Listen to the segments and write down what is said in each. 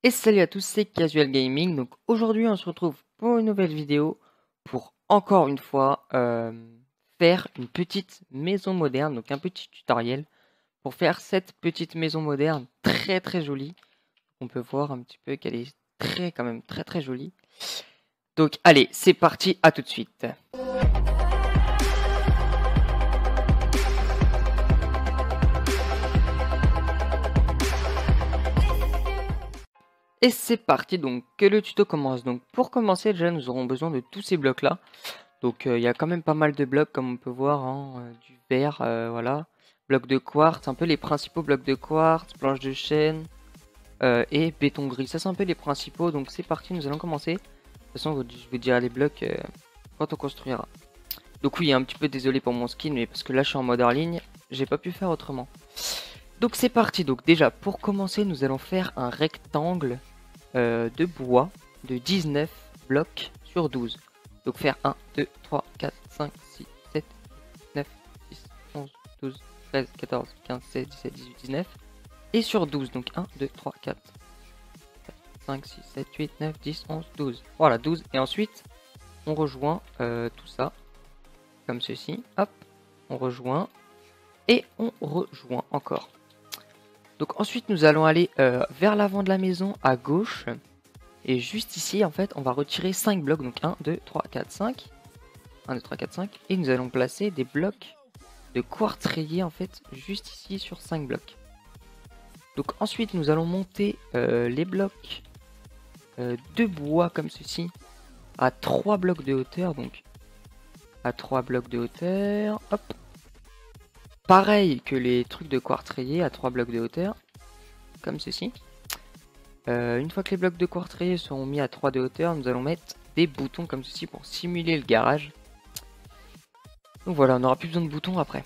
Et salut à tous, c'est Casual Gaming. Donc aujourd'hui, on se retrouve pour une nouvelle vidéo pour encore une fois faire une petite maison moderne, donc un petit tutoriel pour faire cette petite maison moderne très très jolie. On peut voir un petit peu qu'elle est quand même très jolie. Donc allez, c'est parti, à tout de suite. Et c'est parti, donc que le tuto commence. Donc pour commencer, déjà nous aurons besoin de tous ces blocs là. Donc il y a quand même pas mal de blocs comme on peut voir, hein, du verre, voilà. Blocs de quartz, un peu les principaux blocs de quartz, planches de chêne et béton gris. Ça c'est un peu les principaux, donc c'est parti, nous allons commencer. De toute façon je vous dirai les blocs quand on construira. Donc oui, un petit peu désolé pour mon skin, mais parce que là je suis en mode hors ligne, j'ai pas pu faire autrement. Donc c'est parti, donc déjà pour commencer nous allons faire un rectangle de bois de 19 blocs sur 12. Donc faire 1, 2, 3, 4, 5, 6, 7, 9, 10, 11, 12, 13, 14, 15, 16, 17, 18, 19. Et sur 12, donc 1, 2, 3, 4, 5, 6, 7, 8, 9, 10, 11, 12. Voilà, 12. Et ensuite, on rejoint tout ça, comme ceci. Hop, on rejoint. Et on rejoint encore. Donc ensuite, nous allons aller vers l'avant de la maison à gauche. Et juste ici, en fait, on va retirer 5 blocs. Donc 1, 2, 3, 4, 5. 1, 2, 3, 4, 5. Et nous allons placer des blocs de quartz rayé, en fait, juste ici sur 5 blocs. Donc ensuite, nous allons monter les blocs de bois comme ceci à 3 blocs de hauteur. Donc à 3 blocs de hauteur. Hop. Pareil que les trucs de quartz rayé à 3 blocs de hauteur. Comme ceci. Une fois que les blocs de quartz rayé seront mis à 3 de hauteur, nous allons mettre des boutons comme ceci pour simuler le garage. Donc voilà, on n'aura plus besoin de boutons après.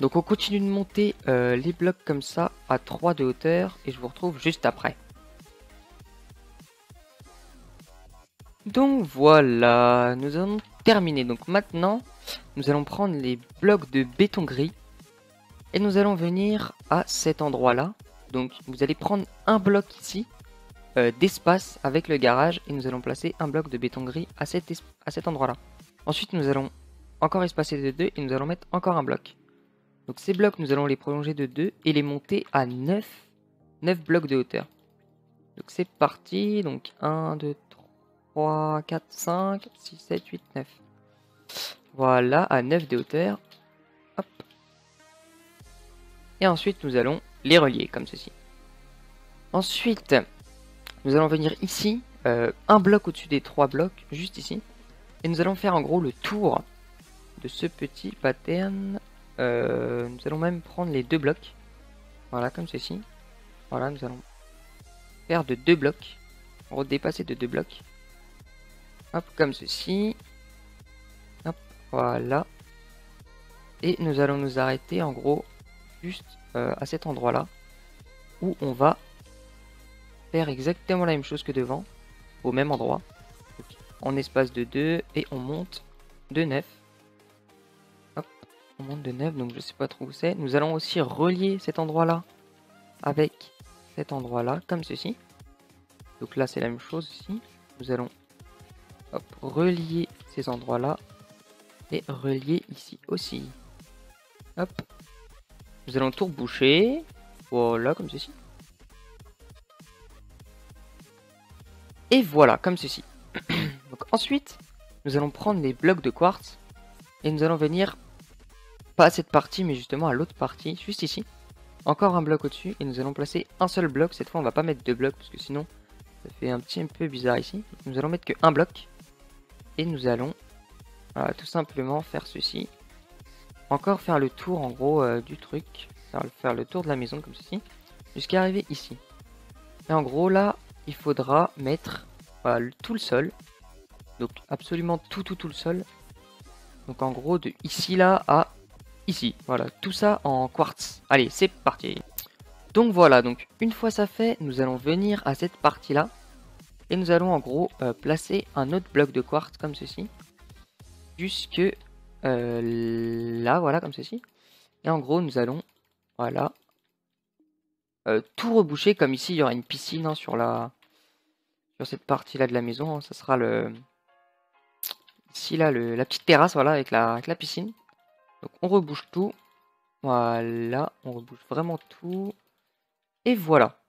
Donc on continue de monter les blocs comme ça à 3 de hauteur et je vous retrouve juste après. Donc voilà, nous allons terminer. Donc maintenant, nous allons prendre les blocs de béton gris et nous allons venir à cet endroit-là. Donc vous allez prendre un bloc ici d'espace avec le garage et nous allons placer un bloc de béton gris à cet endroit-là. Ensuite, nous allons encore espacer de 2 et nous allons mettre encore un bloc. Donc ces blocs, nous allons les prolonger de 2 et les monter à 9 blocs de hauteur. Donc c'est parti. Donc 1, 2, 3, 4, 5, 6, 7, 8, 9. Voilà, à 9 de hauteur. Hop. Et ensuite, nous allons les relier comme ceci. Ensuite, nous allons venir ici, un bloc au-dessus des 3 blocs, juste ici. Et nous allons faire en gros le tour de ce petit pattern. Nous allons même prendre les 2 blocs. Voilà, comme ceci. Voilà, nous allons faire de 2 blocs. En gros, dépasser de 2 blocs. Hop, comme ceci. Hop, voilà. Et nous allons nous arrêter en gros juste à cet endroit-là. Où on va faire exactement la même chose que devant. Au même endroit. Donc, on espace de 2 et on monte de 9. Hop, on monte de 9, donc je sais pas trop où c'est. Nous allons aussi relier cet endroit-là avec cet endroit-là, comme ceci. Donc là, c'est la même chose ici. Nous allons hop, relier ces endroits-là et relier ici aussi. Hop. Nous allons tout reboucher. Voilà, comme ceci. Et voilà, comme ceci. Donc ensuite, nous allons prendre les blocs de quartz et nous allons venir, pas à cette partie, mais justement à l'autre partie, juste ici. Encore un bloc au-dessus et nous allons placer un seul bloc. Cette fois, on va pas mettre 2 blocs parce que sinon, ça fait un petit peu bizarre ici. Nous allons mettre que un bloc et nous allons voilà, tout simplement faire ceci. Encore faire le tour en gros du truc, faire le tour de la maison comme ceci, jusqu'à arriver ici. Et en gros là, il faudra mettre voilà, tout le sol. Donc absolument tout le sol. Donc en gros de ici là à ici. Voilà, tout ça en quartz. Allez, c'est parti. Donc voilà, donc une fois ça fait, nous allons venir à cette partie là. Et nous allons en gros placer un autre bloc de quartz comme ceci. Jusque là, voilà, comme ceci. Et en gros, nous allons, voilà, tout reboucher, comme ici, il y aura une piscine hein, sur cette partie-là de la maison. Hein. Ça sera ici, là, la petite terrasse, voilà, avec la piscine. Donc, on rebouche tout. Voilà, on rebouche vraiment tout. Et voilà.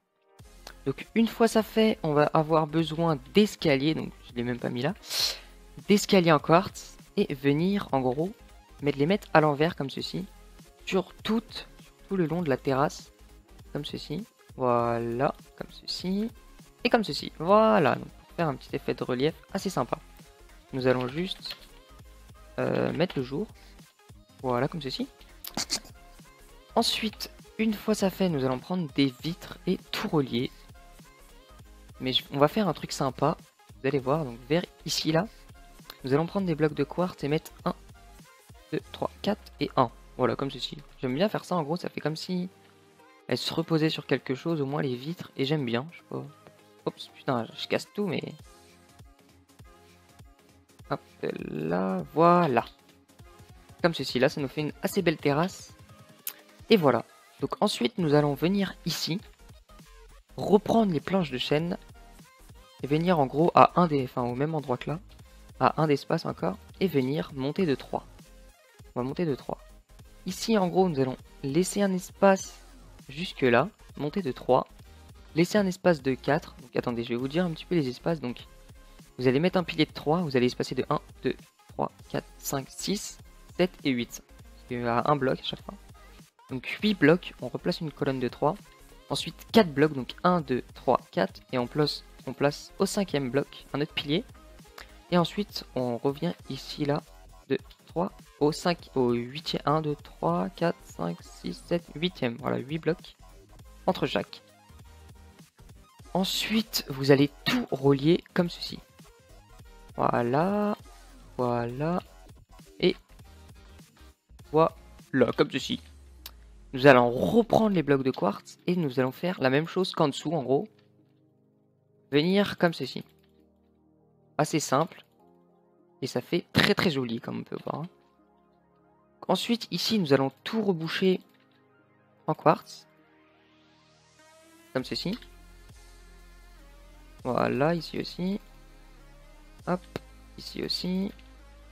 Donc, une fois ça fait, on va avoir besoin d'escaliers. Donc, je ne l'ai même pas mis là. D'escaliers en quartz. Et venir, en gros, les mettre à l'envers, comme ceci. Sur tout le long de la terrasse. Comme ceci. Voilà, comme ceci. Et comme ceci. Voilà, donc pour faire un petit effet de relief assez sympa. Nous allons juste mettre le jour. Voilà, comme ceci. Ensuite, une fois ça fait, nous allons prendre des vitres et tout relier. Mais on va faire un truc sympa. Vous allez voir, donc vers ici, là. Nous allons prendre des blocs de quartz et mettre 1, 2, 3, 4 et 1. Voilà, comme ceci. J'aime bien faire ça, en gros, ça fait comme si elles se reposaient sur quelque chose, au moins les vitres. Et j'aime bien, je sais pas. Oups, putain, je casse tout, mais... Hop là, voilà. Comme ceci, là, ça nous fait une assez belle terrasse. Et voilà. Donc ensuite, nous allons venir ici, reprendre les planches de chêne, et venir en gros à au même endroit que là, à un d'espace encore, et venir monter de 3. On va monter de 3. Ici, en gros, nous allons laisser un espace jusque là, monter de 3, laisser un espace de 4. Donc attendez, je vais vous dire un petit peu les espaces. Donc vous allez mettre un pilier de 3, vous allez espacer de 1, 2, 3, 4, 5, 6, 7 et 8. Il y a un bloc à chaque fois. Donc 8 blocs, on replace une colonne de 3. Ensuite 4 blocs, donc 1, 2, 3, 4. Et on place au 5e bloc un autre pilier. Et ensuite on revient ici là, 2, 3, au 8e, 1, 2, 3, 4, 5, 6, 7, 8e. Voilà, 8 blocs entre chaque. Ensuite, vous allez tout relier comme ceci. Voilà, voilà, et voilà, comme ceci. Nous allons reprendre les blocs de quartz et nous allons faire la même chose qu'en dessous, en gros. Venir comme ceci. Assez simple. Et ça fait très très joli, comme on peut voir. Ensuite, ici, nous allons tout reboucher en quartz. Comme ceci. Voilà, ici aussi. Hop, ici aussi.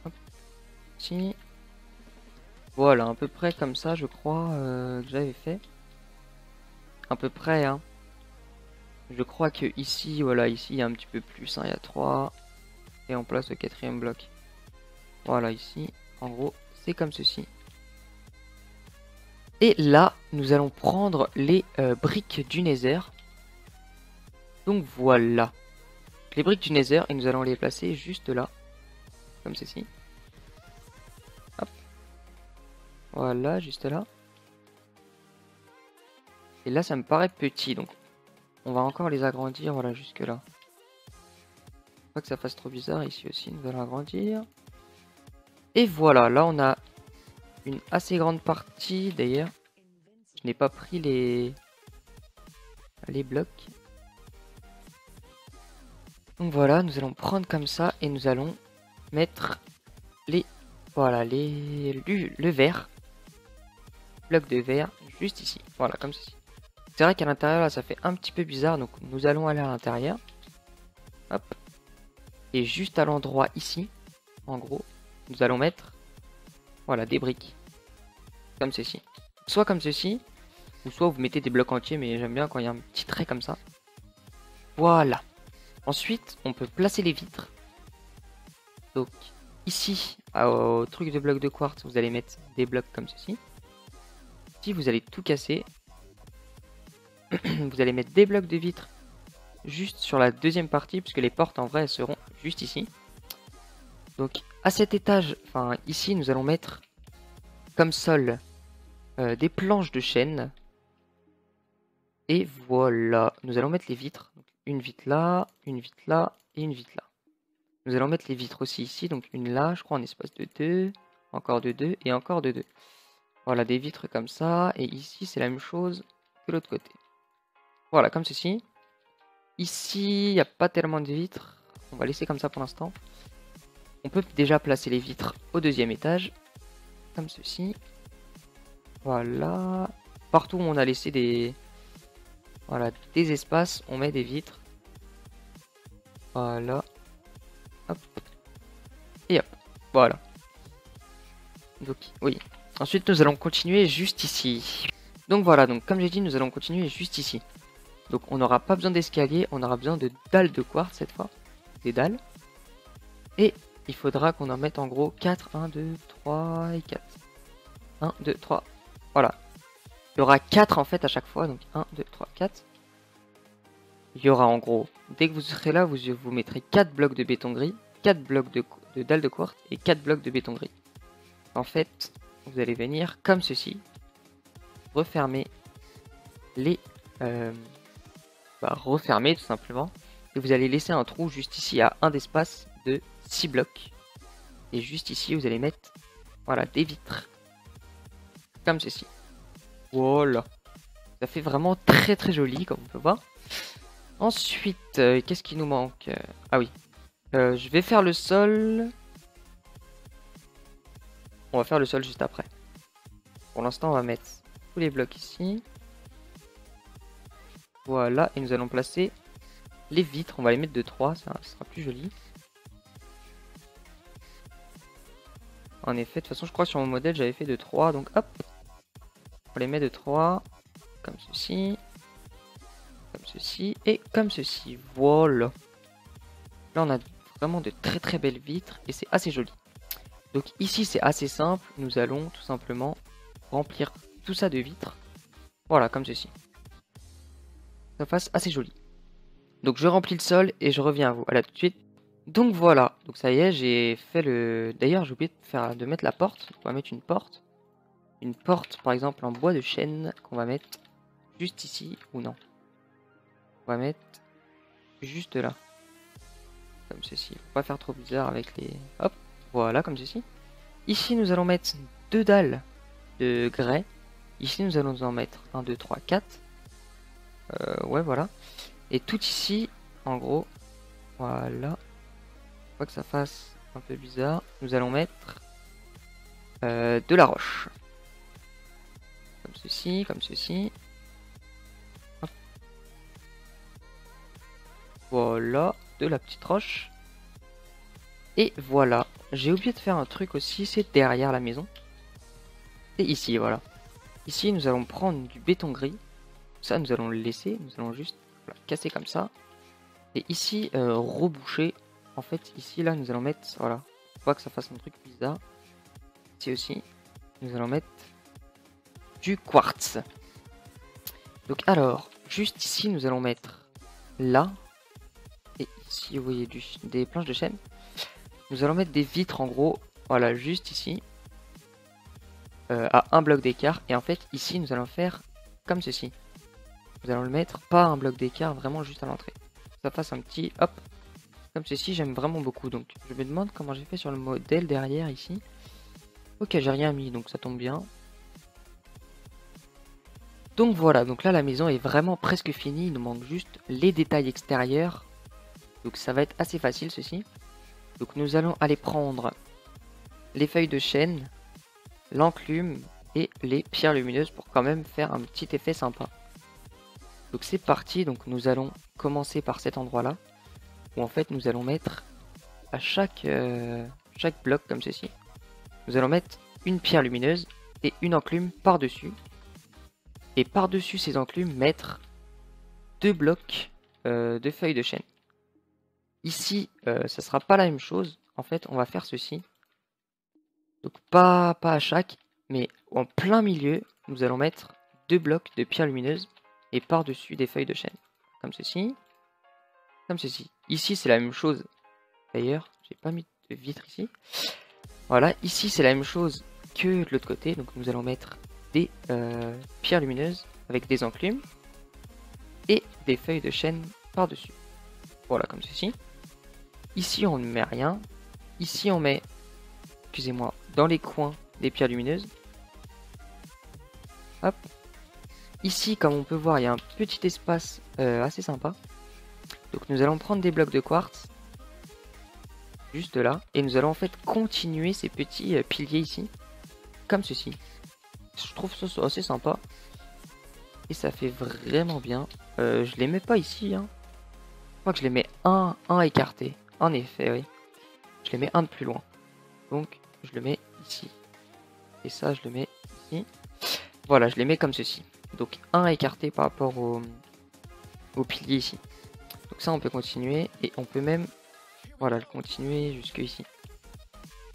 Hop, ici. Voilà, à peu près comme ça, je crois que j'avais fait. À peu près, hein. Je crois que ici, voilà, ici, il y a un petit peu plus, hein, il y a 3. Et on place le 4e bloc. Voilà, ici, en gros, c'est comme ceci. Et là, nous allons prendre les briques du Nether. Donc voilà. Les briques du Nether, et nous allons les placer juste là. Comme ceci. Hop. Voilà, juste là. Et là, ça me paraît petit, donc on va encore les agrandir, voilà, jusque là. Pas que ça fasse trop bizarre, ici aussi, nous allons agrandir. Et voilà, là on a une assez grande partie, d'ailleurs. Je n'ai pas pris les blocs. Donc voilà, nous allons prendre comme ça et nous allons mettre le verre. Bloc de verre, juste ici. Voilà, comme ceci. C'est vrai qu'à l'intérieur, là, ça fait un petit peu bizarre. Donc, nous allons aller à l'intérieur. Hop. Et juste à l'endroit ici, en gros, nous allons mettre, voilà, des briques. Comme ceci. Soit comme ceci, ou soit vous mettez des blocs entiers, mais j'aime bien quand il y a un petit trait comme ça. Voilà. Ensuite, on peut placer les vitres. Donc, ici, au truc de blocs de quartz, vous allez mettre des blocs comme ceci. Ici, vous allez tout casser. Vous allez mettre des blocs de vitres juste sur la deuxième partie, puisque les portes en vrai elles seront juste ici. Donc à cet étage, enfin ici, nous allons mettre comme sol des planches de chêne. Et voilà, nous allons mettre les vitres. Donc, une vitre là et une vitre là. Nous allons mettre les vitres aussi ici, donc une là, je crois en espace de 2, encore de 2 et encore de 2. Voilà, des vitres comme ça, et ici c'est la même chose que l'autre côté. Voilà, comme ceci. Ici, il n'y a pas tellement de vitres. On va laisser comme ça pour l'instant. On peut déjà placer les vitres au deuxième étage. Comme ceci. Voilà. Partout où on a laissé des Voilà, des espaces, on met des vitres. Voilà. Hop. Et hop. Voilà. Donc, oui. Ensuite, nous allons continuer juste ici. Donc voilà, donc comme j'ai dit, nous allons continuer juste ici. Donc on n'aura pas besoin d'escalier, on aura besoin de dalles de quartz cette fois. Des dalles. Et il faudra qu'on en mette en gros 4. 1, 2, 3 et 4. 1, 2, 3. Voilà. Il y aura 4 en fait à chaque fois. Donc 1, 2, 3, 4. Il y aura en gros, dès que vous serez là, vous mettrez 4 blocs de béton gris, 4 blocs de dalles de quartz et 4 blocs de béton gris. En fait, vous allez venir comme ceci, refermer les... refermer tout simplement. Et vous allez laisser un trou juste ici à un d'espace de 6 blocs. Et juste ici, vous allez mettre voilà, des vitres. Comme ceci. Voilà. Ça fait vraiment très très joli, comme on peut voir. Ensuite, qu'est-ce qui nous manque? Ah oui. Je vais faire le sol. On va faire le sol juste après. Pour l'instant, on va mettre tous les blocs ici. Voilà. Et nous allons placer les vitres. On va les mettre de 3. Ça sera plus joli. En effet, de toute façon, je crois que sur mon modèle, j'avais fait de 3. Donc, hop. On les met de 3. Comme ceci. Comme ceci. Et comme ceci. Voilà. Là, on a vraiment de très très belles vitres. Et c'est assez joli. Donc ici, c'est assez simple. Nous allons tout simplement remplir tout ça de vitres. Voilà, comme ceci. Ça fasse assez joli. Donc je remplis le sol et je reviens à vous. À là tout de suite. Donc voilà. Donc ça y est, j'ai fait le... D'ailleurs, j'ai oublié de mettre la porte. On va mettre une porte. Une porte, par exemple, en bois de chêne qu'on va mettre juste ici ou non. On va mettre juste là. Comme ceci. Faut pas faire trop bizarre avec les... Hop. Voilà, comme ceci. Ici, nous allons mettre 2 dalles de grès. Ici, nous allons en mettre 1, 2, 3, 4. Ouais, voilà. Et tout ici, en gros, voilà. Faut pas que ça fasse un peu bizarre. Nous allons mettre de la roche. Comme ceci, comme ceci. Hop. Voilà, de la petite roche. Et voilà. J'ai oublié de faire un truc aussi, c'est derrière la maison. C'est ici, voilà. Ici, nous allons prendre du béton gris. Ça, nous allons le laisser. Nous allons juste casser comme ça. Et ici, reboucher. En fait, ici, là, nous allons mettre... Voilà. Faut pas que ça fasse un truc bizarre. Ici aussi, nous allons mettre du quartz. Donc, alors, juste ici, nous allons mettre là. Et ici, vous voyez des planches de chêne. Nous allons mettre des vitres, en gros. Voilà, juste ici. À un bloc d'écart. Et en fait, ici, nous allons faire comme ceci. Nous allons le mettre, pas un bloc d'écart, vraiment juste à l'entrée. Ça fasse un petit hop. Comme ceci, j'aime vraiment beaucoup. Donc, je me demande comment j'ai fait sur le modèle derrière ici. Ok, j'ai rien mis, donc ça tombe bien. Donc voilà, donc là, la maison est vraiment presque finie. Il nous manque juste les détails extérieurs. Donc ça va être assez facile, ceci. Donc nous allons aller prendre les feuilles de chêne, l'enclume et les pierres lumineuses pour quand même faire un petit effet sympa. Donc c'est parti, donc nous allons commencer par cet endroit-là. Où en fait nous allons mettre à chaque bloc comme ceci. Nous allons mettre une pierre lumineuse et une enclume par-dessus. Et par-dessus ces enclumes, mettre 2 blocs de feuilles de chêne. Ici, ça sera pas la même chose. En fait, on va faire ceci. Donc pas à chaque, mais en plein milieu, nous allons mettre 2 blocs de pierre lumineuse et par-dessus des feuilles de chêne. Comme ceci. Comme ceci. Ici, c'est la même chose. D'ailleurs, j'ai pas mis de vitre ici. Voilà, ici, c'est la même chose que de l'autre côté. Donc nous allons mettre des pierres lumineuses avec des enclumes et des feuilles de chêne par-dessus. Voilà, comme ceci. Ici, on ne met rien. Ici, on met, excusez-moi, dans les coins des pierres lumineuses. Hop. Ici, comme on peut voir, il y a un petit espace assez sympa. Donc nous allons prendre des blocs de quartz. Juste là. Et nous allons en fait continuer ces petits piliers ici. Comme ceci. Je trouve ça assez sympa. et ça fait vraiment bien. Je les mets pas ici, hein. Je crois que je les mets un écarté. En effet, oui. Je les mets un de plus loin. Donc, je le mets ici. Et ça, je le mets ici. Voilà, je les mets comme ceci. Donc, un écarté par rapport au pilier ici. Donc ça, on peut continuer. Et on peut même, voilà, le continuer jusque ici.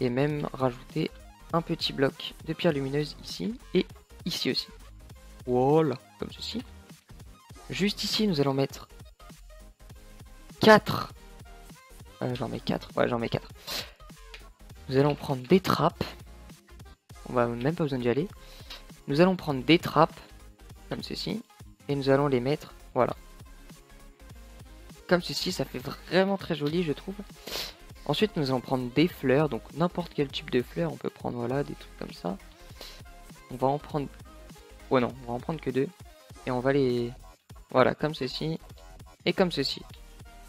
Et même rajouter un petit bloc de pierre lumineuse ici. Et ici aussi. Voilà, comme ceci. Juste ici, nous allons mettre 4. J'en mets 4. Ouais, j'en mets 4. Nous allons prendre des trappes. On va même pas besoin d'y aller. Nous allons prendre des trappes, comme ceci. Et nous allons les mettre, voilà. Comme ceci, ça fait vraiment très joli, je trouve. Ensuite, nous allons prendre des fleurs. Donc, n'importe quel type de fleurs. On peut prendre, voilà, des trucs comme ça. On va en prendre... Ouais, non, on va en prendre que 2. Et on va les... Voilà, comme ceci. Et comme ceci.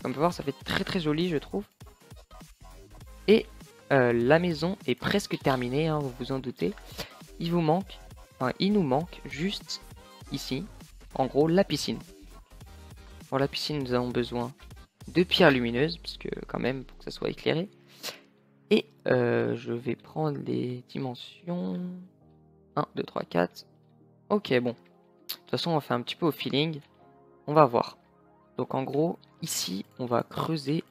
Comme on peut voir, ça fait très très joli, je trouve. Et la maison est presque terminée, hein, vous vous en doutez. Il vous manque, enfin, il nous manque juste ici, en gros, la piscine. Pour la piscine, nous avons besoin de pierres lumineuses, parce que quand même, pour que ça soit éclairé. Et je vais prendre les dimensions. 1, 2, 3, 4. Ok, bon. De toute façon, on fait un petit peu au feeling. On va voir. Donc en gros, ici, on va creuser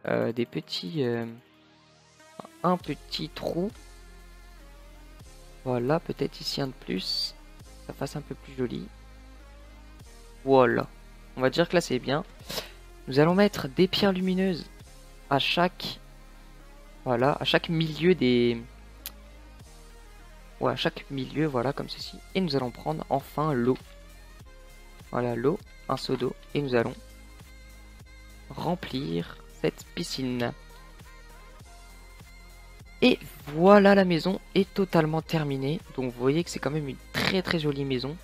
des petits... un petit trou. Voilà, peut-être ici un de plus. Ça fasse un peu plus joli. Voilà. On va dire que là c'est bien. Nous allons mettre des pierres lumineuses à chaque... Voilà, à chaque milieu des... Ouais, à chaque milieu, voilà, comme ceci. Et nous allons prendre enfin l'eau. Voilà, l'eau, un seau d'eau. Et nous allons remplir cette piscine. Et voilà, la maison est totalement terminée. Donc vous voyez que c'est quand même une très très jolie maison.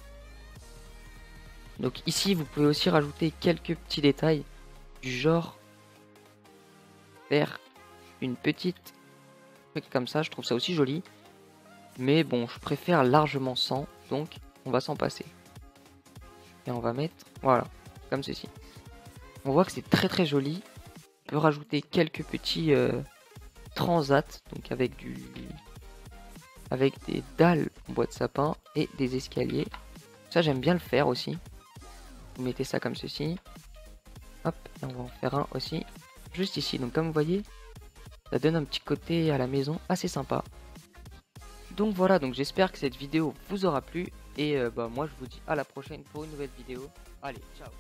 Donc ici, vous pouvez aussi rajouter quelques petits détails du genre faire une petite truc comme ça. Je trouve ça aussi joli. Mais bon, je préfère largement sans. Donc, on va s'en passer. Et on va mettre, voilà, comme ceci. On voit que c'est très très joli. On peut rajouter quelques petits transats. Donc avec des dalles en bois de sapin et des escaliers. Ça, j'aime bien le faire aussi. Vous mettez ça comme ceci. Hop, et on va en faire un aussi juste ici. Donc comme vous voyez, ça donne un petit côté à la maison assez sympa. Donc voilà, donc j'espère que cette vidéo vous aura plu. Et moi je vous dis à la prochaine pour une nouvelle vidéo. Allez, ciao.